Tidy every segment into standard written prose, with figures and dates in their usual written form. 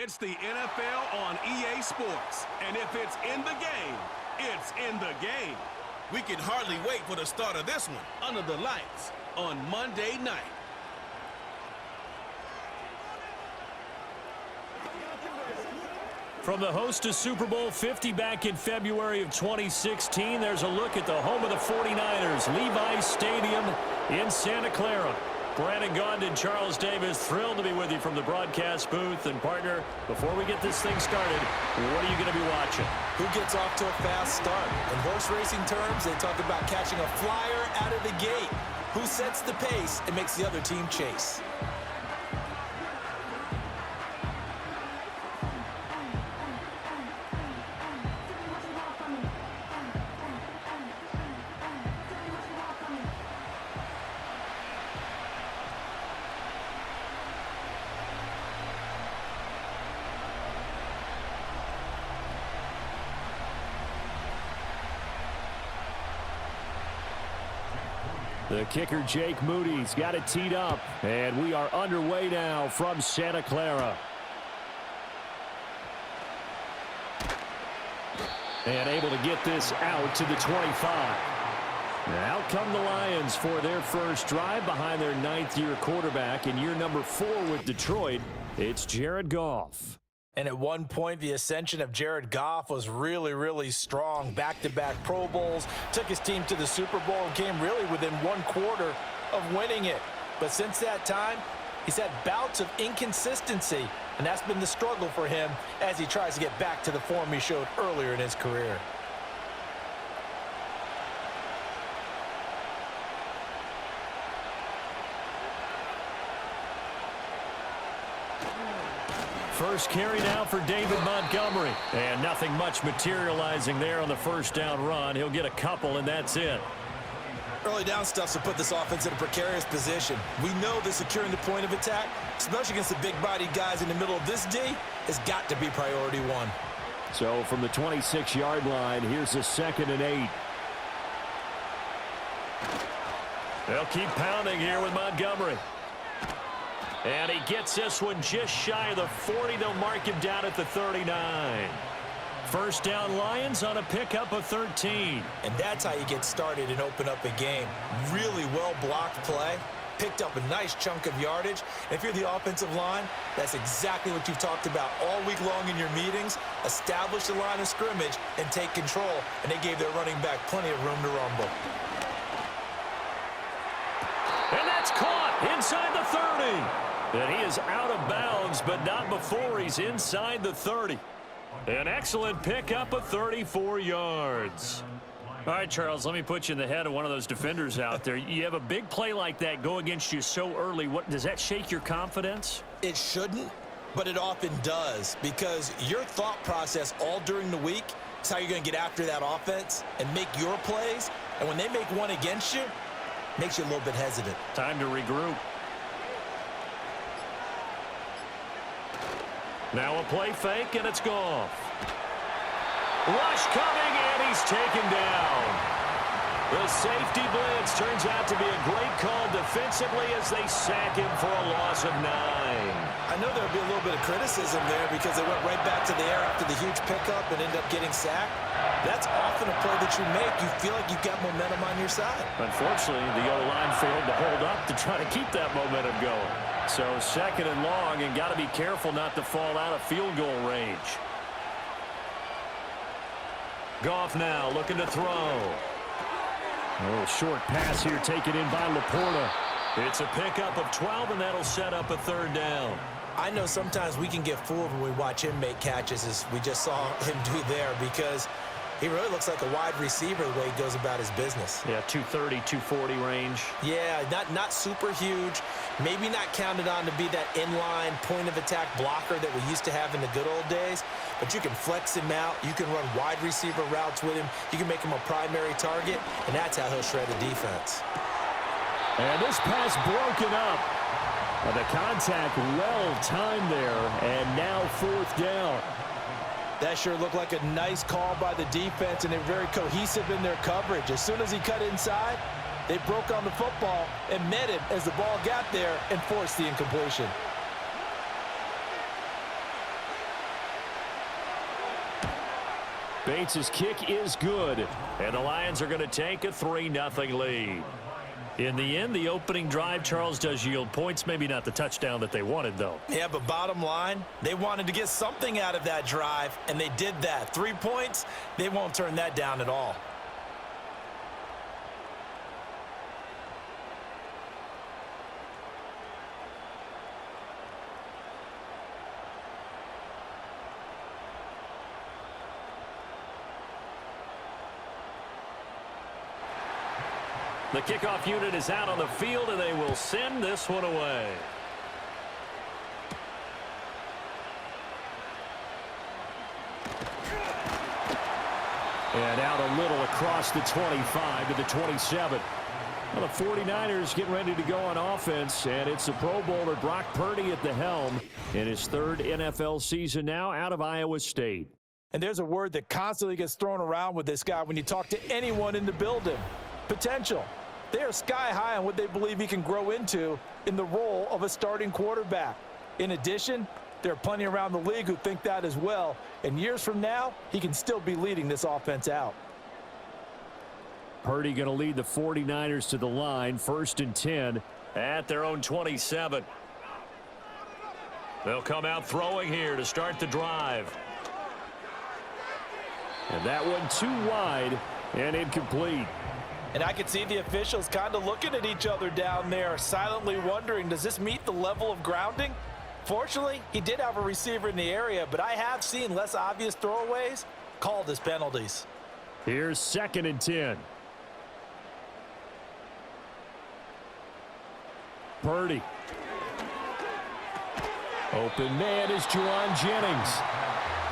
It's the NFL on EA Sports. And if it's in the game, it's in the game. We can hardly wait for the start of this one under the lights on Monday night. From the host to Super Bowl 50 back in February of 2016, there's a look at the home of the 49ers, Levi's Stadium in Santa Clara. Brandon Gaudin, Charles Davis, thrilled to be with you from the broadcast booth. And partner, before we get this thing started, what are you going to be watching? Who gets off to a fast start? In horse racing terms, they talk about catching a flyer out of the gate. Who sets the pace and makes the other team chase? The kicker, Jake Moody's got it teed up, and we are underway now from Santa Clara. And able to get this out to the 25. Out come the Lions for their first drive behind their ninth-year quarterback in year number 4 with Detroit. It's Jared Goff. And at one point, the ascension of Jared Goff was really, really strong. Back-to-back Pro Bowls, took his team to the Super Bowl, and came really within one quarter of winning it. But since that time, he's had bouts of inconsistency, and that's been the struggle for him as he tries to get back to the form he showed earlier in his career. First carry now for David Montgomery. And nothing much materializing there on the first down run. He'll get a couple, and that's it. Early down stuff to put this offense in a precarious position. We know that securing the point of attack, especially against the big-bodied guys in the middle of this D, has got to be priority one. So from the 26-yard line, here's a 2nd and 8. They'll keep pounding here with Montgomery. And he gets this one just shy of the 40. They'll mark him down at the 39. First down Lions on a pickup of 13. And that's how you get started and open up a game. Really well-blocked play. Picked up a nice chunk of yardage. And if you're the offensive line, that's exactly what you've talked about all week long in your meetings. Establish the line of scrimmage and take control. And they gave their running back plenty of room to rumble. And that's caught inside the 30. And he is out of bounds, but not before he's inside the 30. An excellent pickup of 34 yards. All right, Charles, let me put you in the head of one of those defenders out there. You have a big play like that go against you so early. What does that shake your confidence? It shouldn't, but it often does, because your thought process all during the week is how you're going to get after that offense and make your plays. And when they make one against you, it makes you a little bit hesitant. Time to regroup. Now a play fake, and it's Goff. Rush coming, and he's taken down. The safety blitz turns out to be a great call defensively as they sack him for a loss of 9. I know there'll be a little bit of criticism there because they went right back to the air after the huge pickup and ended up getting sacked. That's often a play that you make. You feel like you've got momentum on your side. Unfortunately, the O-line failed to hold up to try to keep that momentum going. So 2nd and long, and got to be careful not to fall out of field goal range. Goff now looking to throw. Oh, short pass here taken in by Laporta. It's a pickup of 12, and that'll set up a 3rd down. I know sometimes we can get fooled when we watch him make catches, as we just saw him do there, because he really looks like a wide receiver the way he goes about his business. Yeah, 230, 240 range. Yeah, not super huge. Maybe not counted on to be that inline point-of-attack blocker that we used to have in the good old days. But you can flex him out. You can run wide receiver routes with him. You can make him a primary target, and that's how he'll shred a defense. And this pass broken up. The contact well-timed there, and now 4th down. That sure looked like a nice call by the defense, and they're very cohesive in their coverage. As soon as he cut inside, they broke on the football and met him as the ball got there and forced the incompletion. Bates' kick is good, and the Lions are going to take a 3-0 lead. In the end, the opening drive, Charles, does yield points. Maybe not the touchdown that they wanted, though. Yeah, but bottom line, they wanted to get something out of that drive, and they did that. 3 points, they won't turn that down at all. The kickoff unit is out on the field, and they will send this one away. And out a little across the 25 to the 27. Well, the 49ers getting ready to go on offense, and it's the Pro Bowler Brock Purdy at the helm in his 3rd NFL season now out of Iowa State. And there's a word that constantly gets thrown around with this guy when you talk to anyone in the building. Potential. They are sky high on what they believe he can grow into in the role of a starting quarterback. In addition, there are plenty around the league who think that as well. And years from now, he can still be leading this offense out. Purdy going to lead the 49ers to the line, 1st and 10 at their own 27. They'll come out throwing here to start the drive. And that one too wide and incomplete. And I could see the officials kind of looking at each other down there, silently wondering, does this meet the level of grounding? Fortunately, he did have a receiver in the area, but I have seen less obvious throwaways called as penalties. Here's 2nd and 10. Purdy. Open man is Juwan Jennings.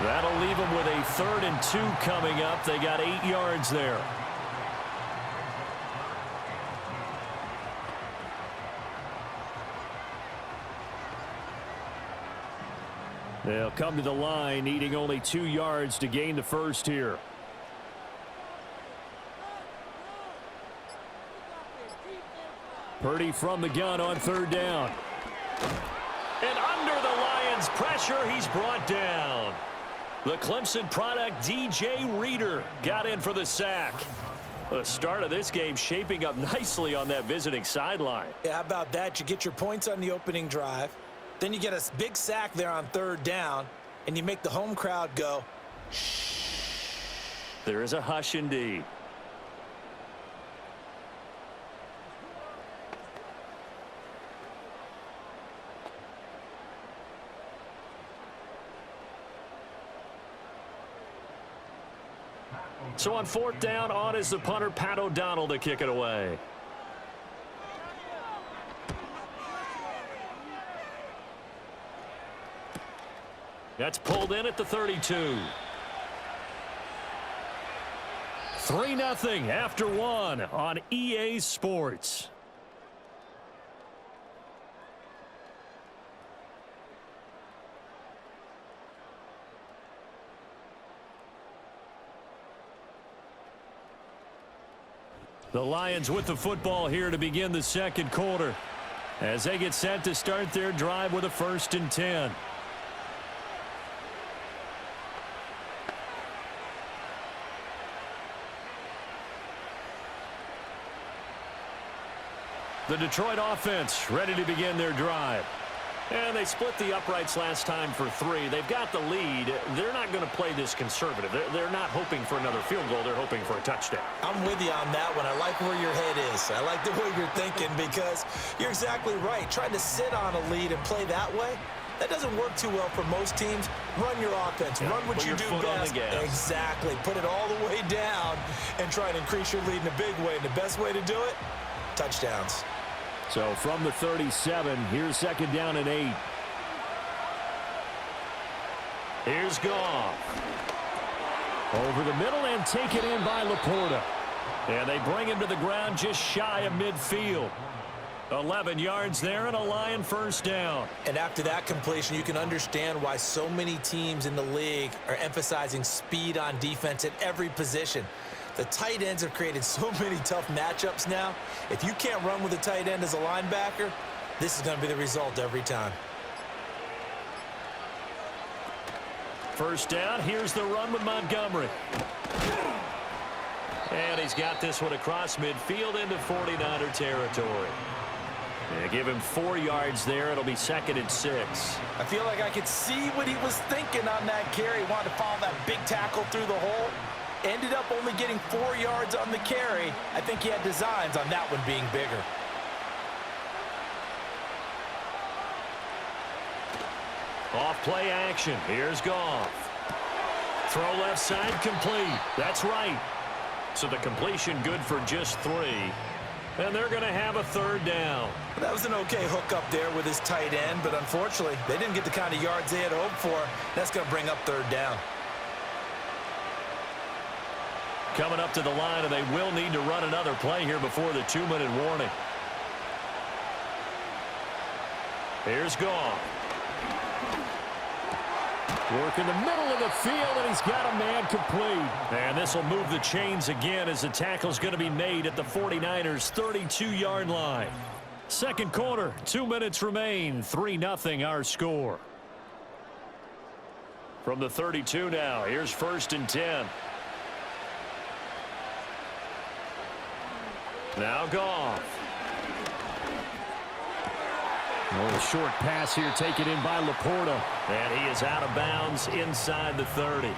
That'll leave him with a 3rd and 2 coming up. They got 8 yards there. They'll come to the line, needing only 2 yards to gain the first here. Purdy from the gun on 3rd down. And under the Lions' pressure, he's brought down. The Clemson product, DJ Reader, got in for the sack. The start of this game shaping up nicely on that visiting sideline. Yeah, how about that? You get your points on the opening drive. Then you get a big sack there on 3rd down, and you make the home crowd go, shh. There is a hush indeed. So on 4th down, on is the punter, Pat O'Donnell, to kick it away. That's pulled in at the 32. 3-0 after 1 on EA Sports. The Lions with the football here to begin the 2nd quarter as they get set to start their drive with a 1st and 10. The Detroit offense ready to begin their drive. And they split the uprights last time for 3. They've got the lead. They're not going to play this conservative. They're not hoping for another field goal. They're hoping for a touchdown. I'm with you on that one. I like where your head is. I like the way you're thinking because you're exactly right. Trying to sit on a lead and play that way, that doesn't work too well for most teams. Run your offense. Yeah, run what you do best. Exactly. Put it all the way down and try and increase your lead in a big way. And the best way to do it, touchdowns. So from the 37, here's 2nd down and 8. Here's Goff. Over the middle and taken in by Laporta. And they bring him to the ground just shy of midfield. 11 yards there and a Lion 1st down. And after that completion, you can understand why so many teams in the league are emphasizing speed on defense at every position. The tight ends have created so many tough matchups now. If you can't run with a tight end as a linebacker, this is going to be the result every time. First down, here's the run with Montgomery. And he's got this one across midfield into 49er territory. And give him 4 yards there. It'll be 2nd and 6. I feel like I could see what he was thinking on that carry. He wanted to follow that big tackle through the hole. Ended up only getting 4 yards on the carry. I think he had designs on that one being bigger. Off play action. Here's Goff. Throw left side complete. That's right. So the completion good for just 3. And they're going to have a 3rd down. That was an okay hook up there with his tight end, but unfortunately, they didn't get the kind of yards they had hoped for. That's going to bring up 3rd down. Coming up to the line, and they will need to run another play here before the 2-minute warning. Here's Goff. Work in the middle of the field, and he's got a man complete. And this will move the chains again as the tackle's going to be made at the 49ers' 32-yard line. Second quarter, 2 minutes remain. 3-0 our score. From the 32 now, here's 1st and 10. Now Goff. A short pass here taken in by Laporta. And he is out of bounds inside the 30.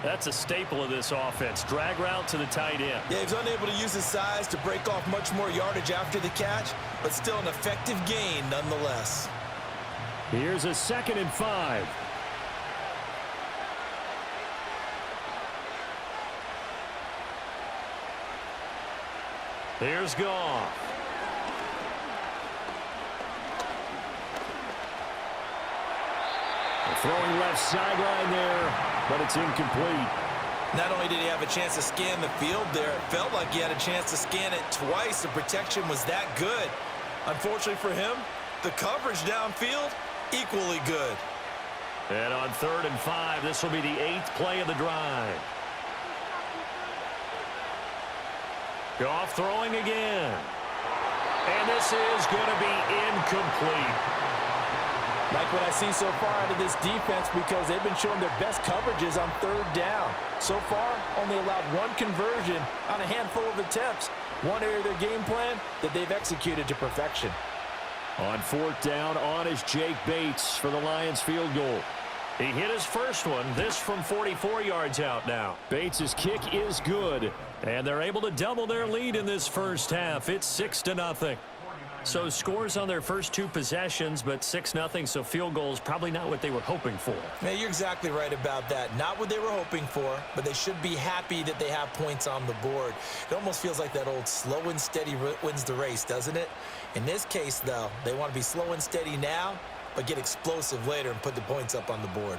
That's a staple of this offense. Drag route to the tight end. Yeah, he's unable to use his size to break off much more yardage after the catch, but still an effective gain nonetheless. Here's a 2nd and 5. Here's Goff. Throwing left sideline there, but it's incomplete. Not only did he have a chance to scan the field there, it felt like he had a chance to scan it twice. The protection was that good. Unfortunately for him, the coverage downfield, equally good. And on 3rd and 5, this will be the 8th play of the drive. Goff throwing again. And this is going to be incomplete. Like what I've seen so far out of this defense, because they've been showing their best coverages on 3rd down. So far, only allowed 1 conversion on a handful of attempts. One area of their game plan that they've executed to perfection. On 4th down, on is Jake Bates for the Lions field goal. He hit his first one, this from 44 yards out now. Bates' kick is good, and they're able to double their lead in this first half. It's 6-0. So scores on their first 2 possessions, but 6-0, so field goals probably not what they were hoping for. Yeah, you're exactly right about that. Not what they were hoping for, but they should be happy that they have points on the board. It almost feels like that old slow and steady wins the race, doesn't it? In this case, though, they want to be slow and steady now, but get explosive later and put the points up on the board.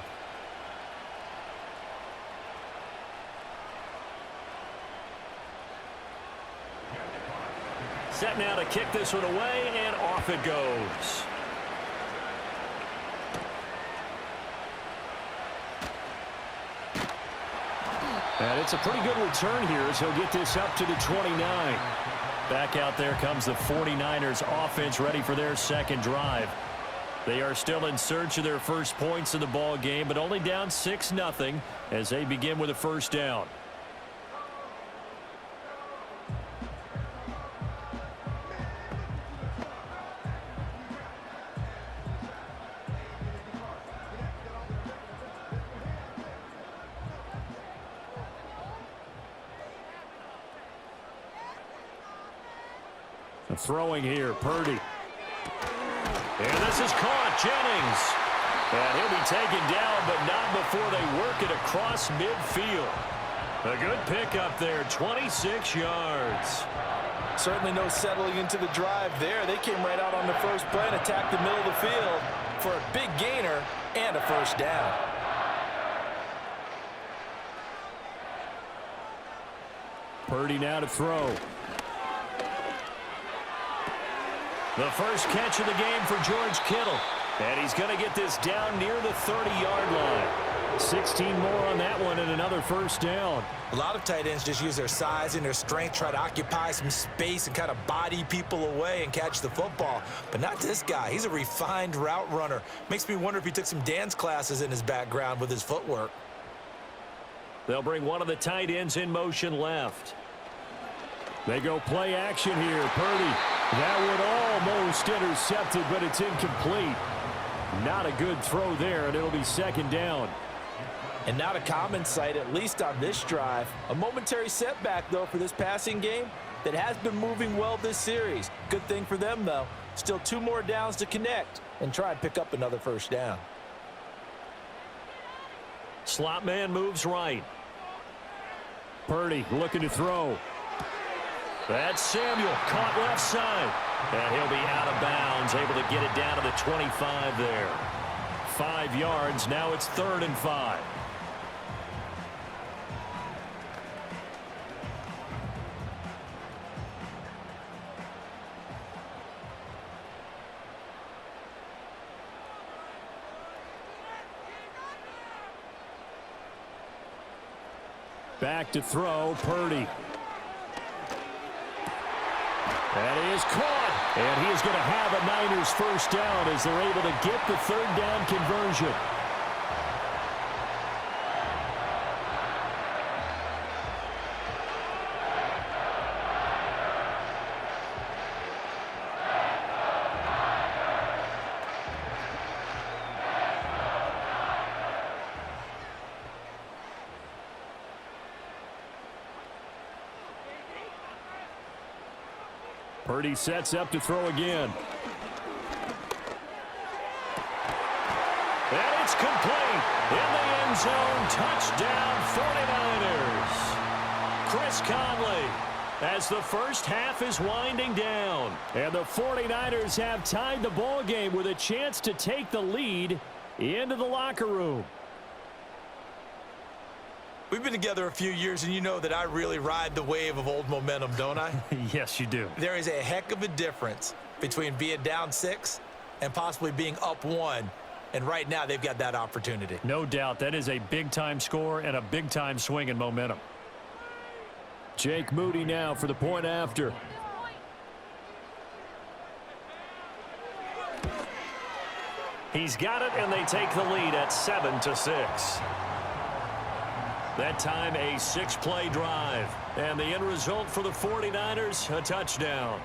Set now to kick this one away, and off it goes. And it's a pretty good return here as he'll get this up to the 29. Back out there comes the 49ers offense ready for their second drive. They are still in search of their first points in the ball game, but only down 6-0 as they begin with a first down. Throwing here, Purdy. And this is caught, Jennings. And he'll be taken down, but not before they work it across midfield. A good pickup there, 26 yards. Certainly no settling into the drive there. They came right out on the first play and attacked the middle of the field for a big gainer and a first down. Purdy now to throw. The first catch of the game for George Kittle. And he's going to get this down near the 30-yard line. 16 more on that one and another first down. A lot of tight ends just use their size and their strength, try to occupy some space and kind of body people away and catch the football. But not this guy. He's a refined route runner. Makes me wonder if he took some dance classes in his background with his footwork. They'll bring one of the tight ends in motion left. They go play action here. Purdy. That would almost intercept it, but it's incomplete. Not a good throw there, and it'll be second down. And not a common sight, at least on this drive. A momentary setback, though, for this passing game that has been moving well this series. Good thing for them, though. Still 2 more downs to connect and try and pick up another first down. Slot man moves right. Purdy looking to throw. That's Samuel, caught left side. And he'll be out of bounds, able to get it down to the 25 there. 5 yards, now it's 3rd and 5. Back to throw, Purdy. And he is caught. And he is going to have a Niners first down as they're able to get the 3rd down conversion. Purdy sets up to throw again. And it's complete. In the end zone, touchdown 49ers. Chris Conley as the first half is winding down. And the 49ers have tied the ball game with a chance to take the lead into the locker room. We've been together a few years, and you know that I really ride the wave of old momentum, don't I? Yes, you do. There is a heck of a difference between being down 6 and possibly being up 1. And right now, they've got that opportunity. No doubt. That is a big-time score and a big-time swing in momentum. Jake Moody now for the point after. He's got it, and they take the lead at 7-6. That time a 6-play drive. And the end result for the 49ers, a touchdown.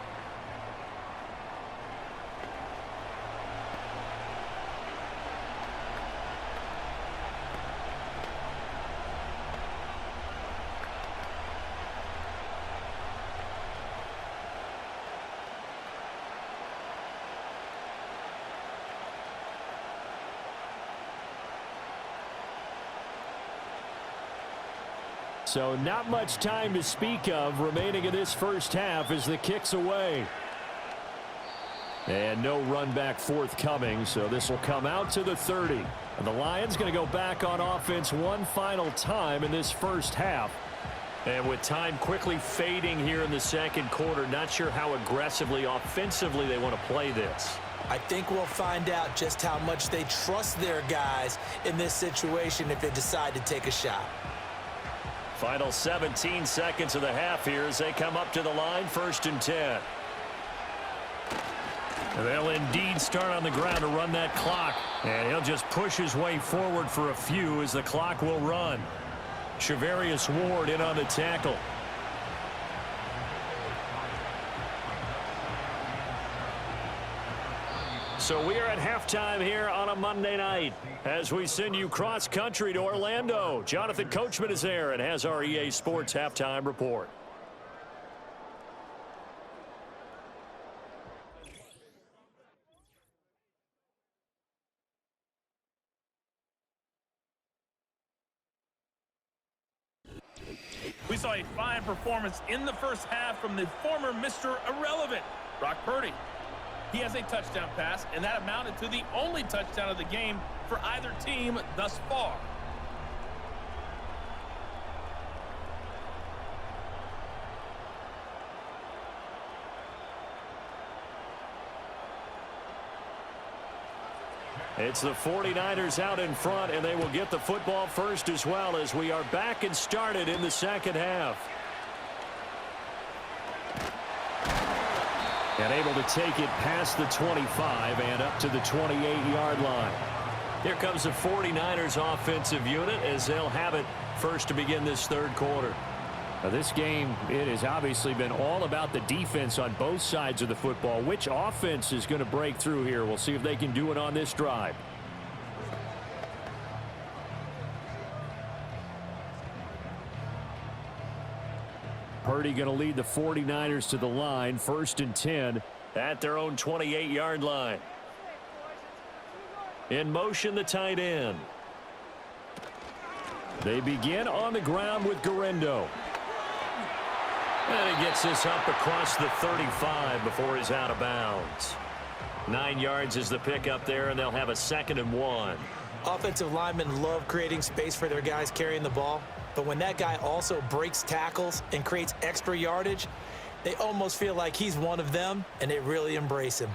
So not much time to speak of remaining in this first half as the kick's away. And no run back forthcoming, so this will come out to the 30. And the Lions going to go back on offense one final time in this first half. And with time quickly fading here in the second quarter, not sure how aggressively, offensively they want to play this. I think we'll find out just how much they trust their guys in this situation if they decide to take a shot. Final 17 seconds of the half here as they come up to the line, 1st and 10. They'll indeed start on the ground to run that clock. And he'll just push his way forward for a few as the clock will run. Shavarius Ward in on the tackle. So we are at halftime here on a Monday night as we send you cross-country to Orlando. Jonathan Coachman is there and has our EA Sports halftime report. We saw a fine performance in the first half from the former Mr. Irrelevant, Brock Purdy. He has a touchdown pass, and that amounted to the only touchdown of the game for either team thus far. It's the 49ers out in front, and they will get the football first as well as we are back and started in the second half. And able to take it past the 25 and up to the 28-yard line. Here comes the 49ers offensive unit as they'll have it first to begin this third quarter. Now this game, it has obviously been all about the defense on both sides of the football. Which offense is going to break through here? We'll see if they can do it on this drive. Purdy going to lead the 49ers to the line, 1st and 10 at their own 28-yard line. In motion, the tight end. They begin on the ground with Guerrero. And he gets this up across the 35 before he's out of bounds. 9 yards is the pickup there, and they'll have a 2nd and 1. Offensive linemen love creating space for their guys carrying the ball, but when that guy also breaks tackles and creates extra yardage, they almost feel like he's one of them, and they really embrace him.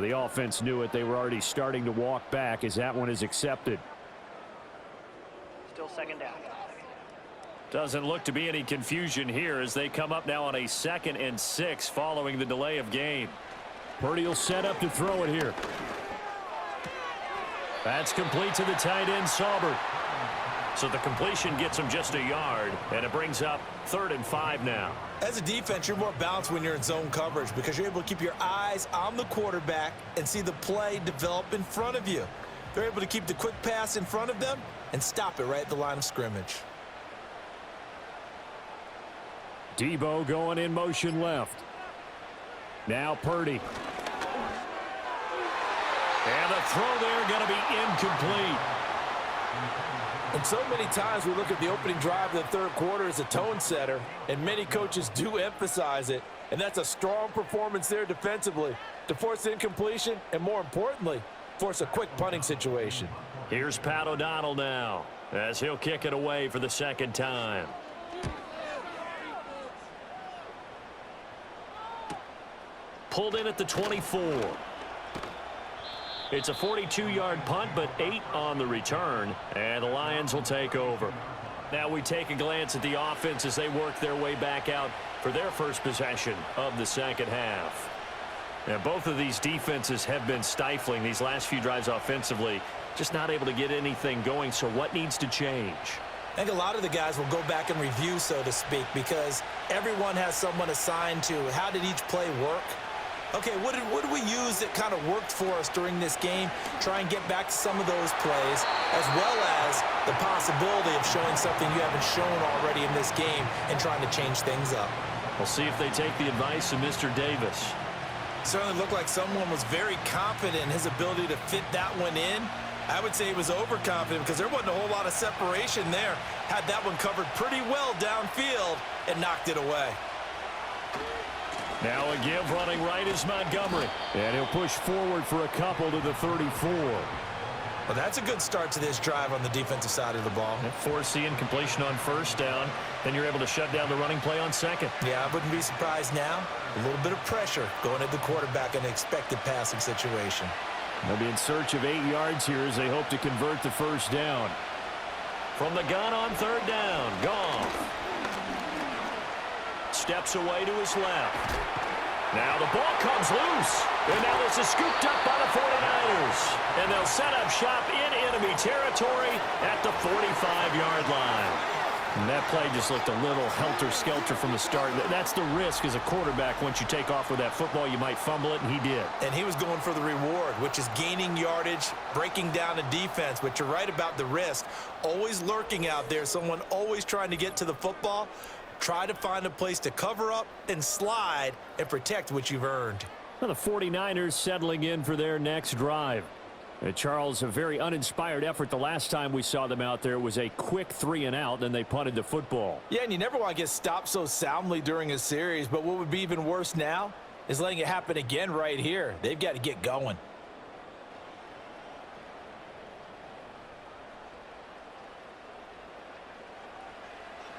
The offense knew it. They were already starting to walk back as that one is accepted. Still 2nd down. Doesn't look to be any confusion here as they come up now on a 2nd and 6 following the delay of game. Purdy will set up to throw it here. That's complete to the tight end, Saubert. So the completion gets him just a yard, and it brings up 3rd and 5 now. As a defense, you're more balanced when you're in zone coverage because you're able to keep your eyes on the quarterback and see the play develop in front of you. They're able to keep the quick pass in front of them and stop it right at the line of scrimmage. Debo going in motion left. Now Purdy. And the throw there going to be incomplete. And so many times we look at the opening drive of the third quarter as a tone setter, and many coaches do emphasize it, and that's a strong performance there defensively to force incompletion and, more importantly, force a quick punting situation. Here's Pat O'Donnell now as he'll kick it away for the 2nd time. Pulled in at the 24. It's a 42-yard punt, but 8 on the return, and the Lions will take over. Now we take a glance at the offense as they work their way back out for their first possession of the second half. And both of these defenses have been stifling these last few drives offensively, just not able to get anything going. So what needs to change? I think a lot of the guys will go back and review, so to speak, because everyone has someone assigned to how did each play work. Okay, what did we use that kind of worked for us during this game? Try and get back to some of those plays, as well as the possibility of showing something you haven't shown already in this game and trying to change things up. We'll see if they take the advice of Mr. Davis. Certainly looked like someone was very confident in his ability to fit that one in. I would say he was overconfident because there wasn't a whole lot of separation there. Had that one covered pretty well downfield and knocked it away. Now a give running right is Montgomery. And he'll push forward for a couple to the 34. Well, that's a good start to this drive on the defensive side of the ball. Forcing completion on 1st down. Then you're able to shut down the running play on 2nd. Yeah, I wouldn't be surprised now. A little bit of pressure going at the quarterback in an expected passing situation. They'll be in search of 8 yards here as they hope to convert the 1st down. From the gun on 3rd down, Goff steps away to his left. Now the ball comes loose. And now this is scooped up by the 49ers. And they'll set up shop in enemy territory at the 45-yard line. And that play just looked a little helter-skelter from the start. That's the risk as a quarterback. Once you take off with that football, you might fumble it, and he did. And he was going for the reward, which is gaining yardage, breaking down a defense. But you're right about the risk. Always lurking out there, someone always trying to get to the football. Try to find a place to cover up and slide and protect what you've earned. Well, the 49ers settling in for their next drive. Charles, a very uninspired effort the last time we saw them out there. It was a quick 3-and-out, then they punted the football. Yeah, and you never want to get stopped so soundly during a series, but what would be even worse now is letting it happen again right here. They've got to get going.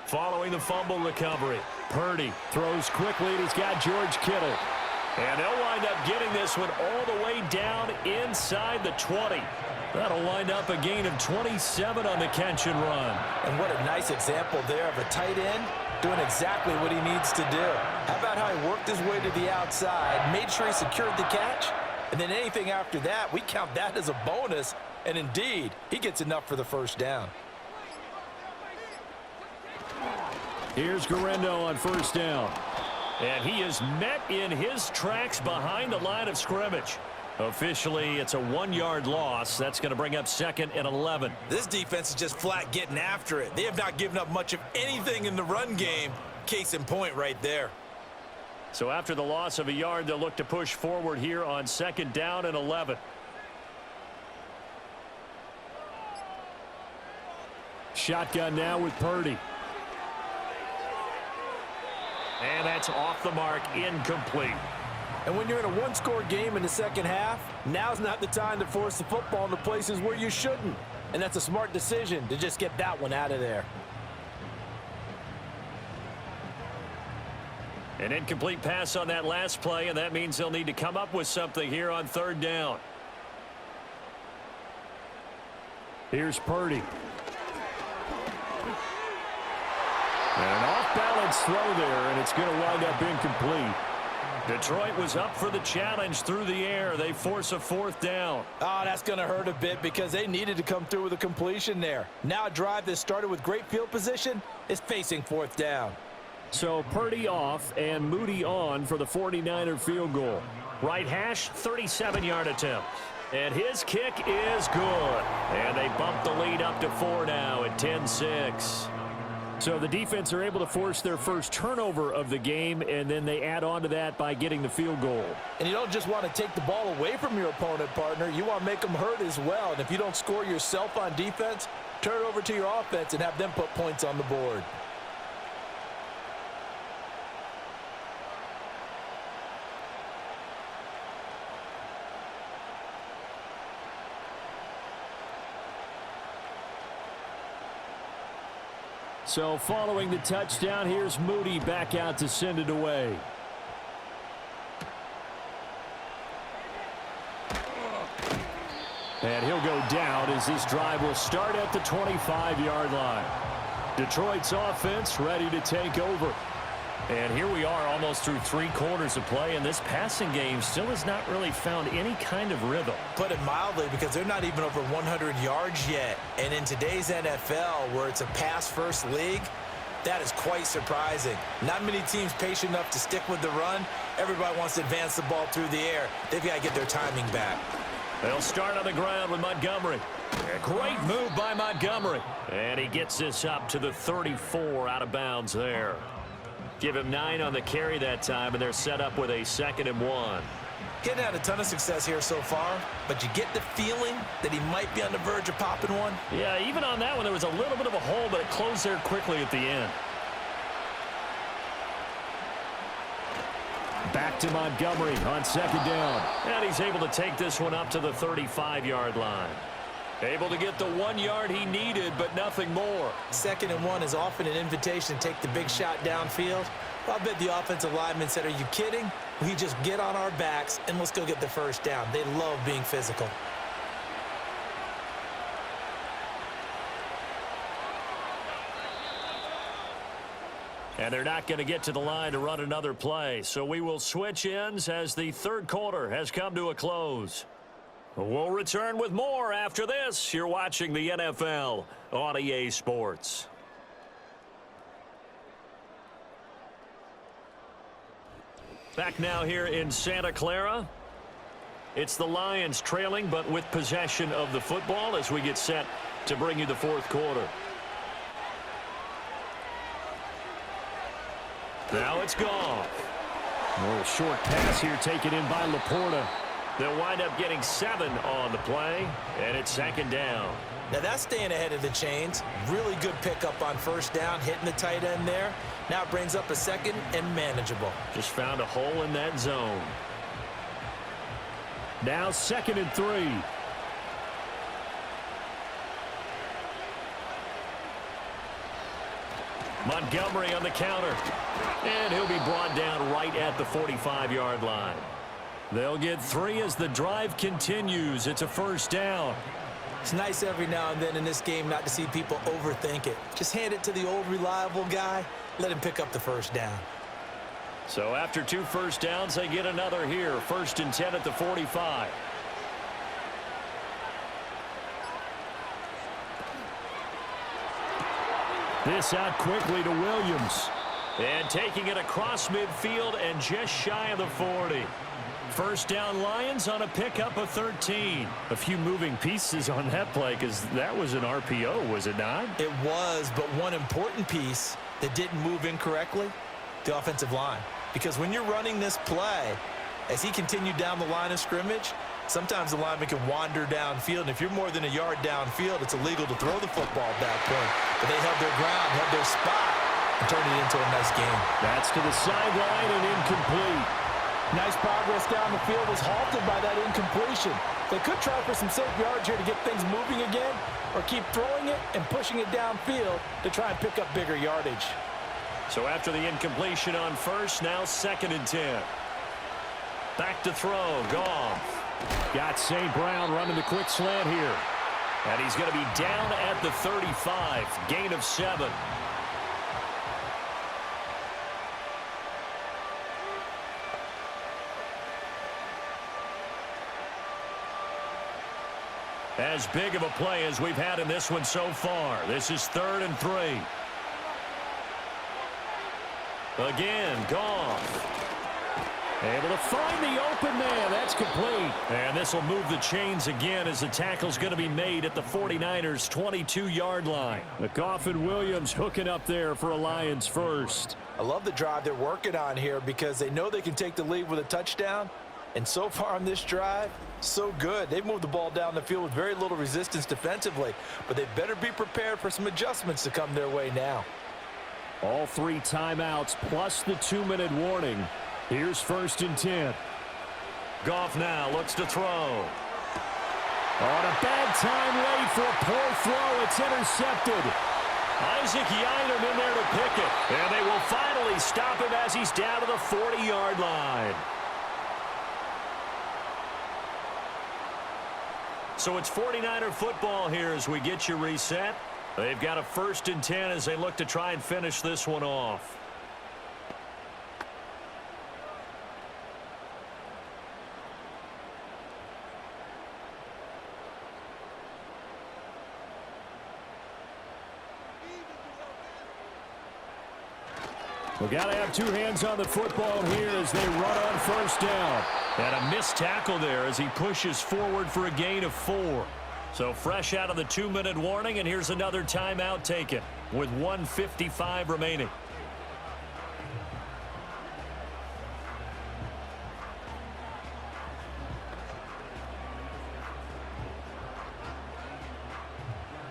Following the fumble recovery, Purdy throws quickly, and he's got George Kittle. And they'll wind up getting this one all the way down inside the 20. That'll wind up a gain of 27 on the catch and run. And what a nice example there of a tight end doing exactly what he needs to do. How about how he worked his way to the outside, made sure he secured the catch, and then anything after that, we count that as a bonus. And indeed, he gets enough for the first down. Here's Guerrero on first down. And he is met in his tracks behind the line of scrimmage. Officially, it's a 1-yard loss. That's going to bring up 2nd and 11. This defense is just flat getting after it. They have not given up much of anything in the run game. Case in point right there. So after the loss of a yard, they'll look to push forward here on 2nd down and 11. Shotgun now with Purdy. And that's off the mark, incomplete. And when you're in a one-score game in the second half, now's not the time to force the football into places where you shouldn't. And that's a smart decision to just get that one out of there. An incomplete pass on that last play, and that means they'll need to come up with something here on 3rd down. Here's Purdy. And an off-balance throw there, and it's going to wind up incomplete. Detroit was up for the challenge through the air. They force a 4th down. Oh, that's going to hurt a bit because they needed to come through with a completion there. Now a drive that started with great field position is facing 4th down. So Purdy off and Moody on for the 49er field goal. Right hash, 37-yard attempt. And his kick is good. And they bump the lead up to 4 now at 10-6. So the defense are able to force their first turnover of the game, and then they add on to that by getting the field goal. And you don't just want to take the ball away from your opponent, partner. You want to make them hurt as well. And if you don't score yourself on defense, turn it over to your offense and have them put points on the board. So following the touchdown, here's Moody back out to send it away. And he'll go down as this drive will start at the 25-yard line. Detroit's offense ready to take over. And here we are almost through 3 quarters of play, and this passing game still has not really found any kind of rhythm. Put it mildly, because they're not even over 100 yards yet. And in today's NFL, where it's a pass-first league, that is quite surprising. Not many teams patient enough to stick with the run. Everybody wants to advance the ball through the air. They've got to get their timing back. They'll start on the ground with Montgomery. A great move by Montgomery. And he gets this up to the 34 out of bounds there. Give him 9 on the carry that time, and they're set up with a 2nd and 1. Getting had a ton of success here so far, but you get the feeling that he might be on the verge of popping one. Yeah, even on that one, there was a little bit of a hole, but it closed there quickly at the end. Back to Montgomery on 2nd down. And he's able to take this one up to the 35-yard line. Able to get the 1 yard he needed, but nothing more. 2nd and 1 is often an invitation to take the big shot downfield. I bet the offensive lineman said, are you kidding? We just get on our backs and let's go get the first down. They love being physical. And they're not going to get to the line to run another play. So we will switch ends as the 3rd quarter has come to a close. We'll return with more after this. You're watching the NFL on EA Sports. Back now here in Santa Clara. It's the Lions trailing, but with possession of the football as we get set to bring you the 4th quarter. Now it's gone. A little short pass here taken in by Laporta. They'll wind up getting 7 on the play, and it's 2nd down. Now that's staying ahead of the chains. Really good pickup on first down, hitting the tight end there. Now it brings up a second and manageable. Just found a hole in that zone. Now 2nd and 3. Montgomery on the counter. And he'll be brought down right at the 45-yard line. They'll get 3 as the drive continues. It's a first down. It's nice every now and then in this game not to see people overthink it. Just hand it to the old reliable guy. Let him pick up the first down. So after 2 first downs, they get another here. 1st and 10 at the 45. This out quickly to Williams. And taking it across midfield and just shy of the 40. First down Lions on a pickup of 13. A few moving pieces on that play because that was an RPO, was it not? It was, but one important piece that didn't move incorrectly, the offensive line. Because when you're running this play, as he continued down the line of scrimmage, sometimes the lineman can wander downfield, and if you're more than a yard downfield, it's illegal to throw the football at that point. But they held their ground, held their spot, and turned it into a nice game. That's to the sideline and incomplete. Nice progress down the field was halted by that incompletion. They could try for some safe yards here to get things moving again, or keep throwing it and pushing it downfield to try and pick up bigger yardage. So after the incompletion on first, now 2nd and 10. Back to throw, Goff. Got St. Brown running the quick slant here. And he's going to be down at the 35, gain of 7. As big of a play as we've had in this one so far. This is 3rd and 3. Again, Goff. Able to find the open man. That's complete. And this will move the chains again as the tackle's going to be made at the 49ers' 22-yard line. The Goff and Williams hooking up there for a Lions first. I love the drive they're working on here because they know they can take the lead with a touchdown. And so far on this drive, so good. They've moved the ball down the field with very little resistance defensively, but they better be prepared for some adjustments to come their way now. All 3 timeouts plus the 2-minute warning. Here's 1st and 10. Goff now looks to throw. On a bad time late for a poor throw. It's intercepted. Isaac Yiadom in there to pick it. And they will finally stop him as he's down to the 40-yard line. So it's 49er football here as we get you reset. They've got a 1st and 10 as they look to try and finish this one off. We've got to have 2 hands on the football here as they run on first down. And a missed tackle there as he pushes forward for a gain of 4. So fresh out of the 2-minute warning, and here's another timeout taken with 1:55 remaining.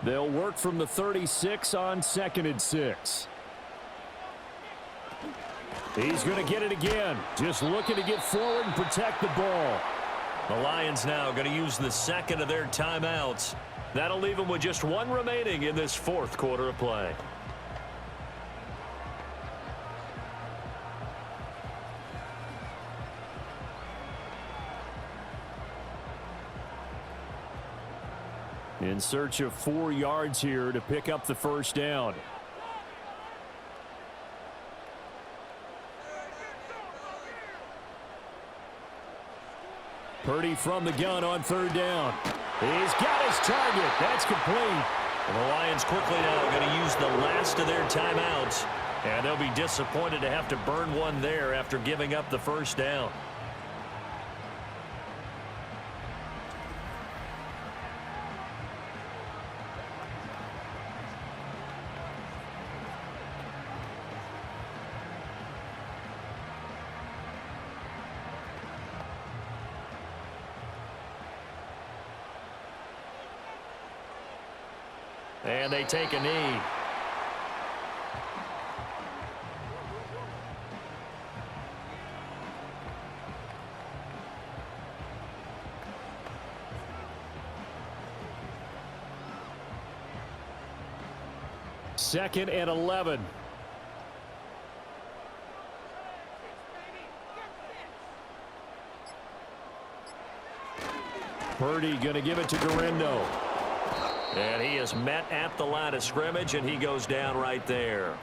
They'll work from the 36 on 2nd and 6. He's going to get it again. Just looking to get forward and protect the ball. The Lions now going to use the 2nd of their timeouts. That'll leave them with just 1 remaining in this 4th quarter of play. In search of 4 yards here to pick up the first down. Purdy from the gun on 3rd down. He's got his target. That's complete. And the Lions quickly now going to use the last of their timeouts. And they'll be disappointed to have to burn one there after giving up the first down. And they take a knee. Second and 11. Purdy going to give it to Garindo. And he is met at the line of scrimmage, and he goes down right there.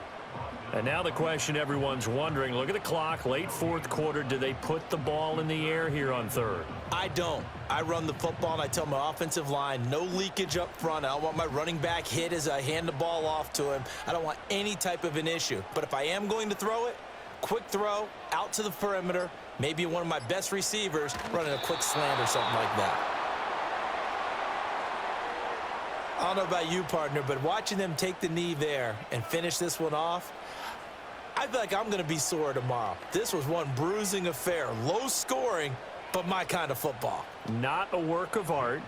And now the question everyone's wondering, look at the clock, late fourth quarter. Do they put the ball in the air here on third? I don't. I run the football, and I tell my offensive line, no leakage up front. I don't want my running back hit as I hand the ball off to him. I don't want any type of an issue. But if I am going to throw it, quick throw, out to the perimeter, maybe one of my best receivers running a quick slant or something like that. I don't know about you, partner, but watching them take the knee there and finish this one off, I feel like I'm going to be sore tomorrow. This was one bruising affair. Low scoring, but my kind of football. Not a work of art,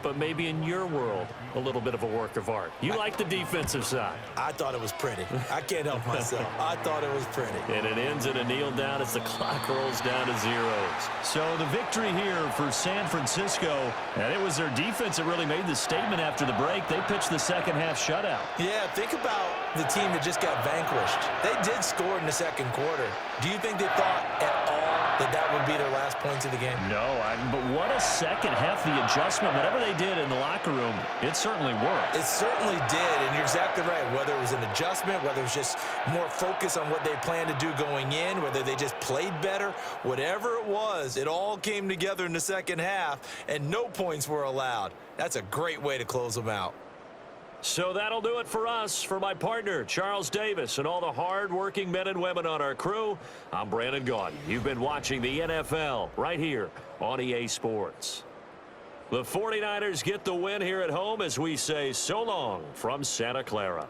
but maybe in your world, a little bit of a work of art. You like the defensive side. I thought it was pretty. I can't help myself. I thought it was pretty. And it ends in a kneel down as the clock rolls down to zeros. So the victory here for San Francisco, and it was their defense that really made the statement after the break. They pitched the second half shutout. Yeah, think about the team that just got vanquished. They did score in the second quarter. Do you think they thought at all that would be their last points of the game? No, but what a second half, the adjustment, whatever they did in the locker room, it certainly worked. It certainly did, and you're exactly right. Whether it was an adjustment, whether it was just more focus on what they planned to do going in, whether they just played better, whatever it was, it all came together in the second half, and no points were allowed. That's a great way to close them out. So that'll do it for us. For my partner, Charles Davis, and all the hard-working men and women on our crew, I'm Brandon Gaudin. You've been watching the NFL right here on EA Sports. The 49ers get the win here at home as we say so long from Santa Clara.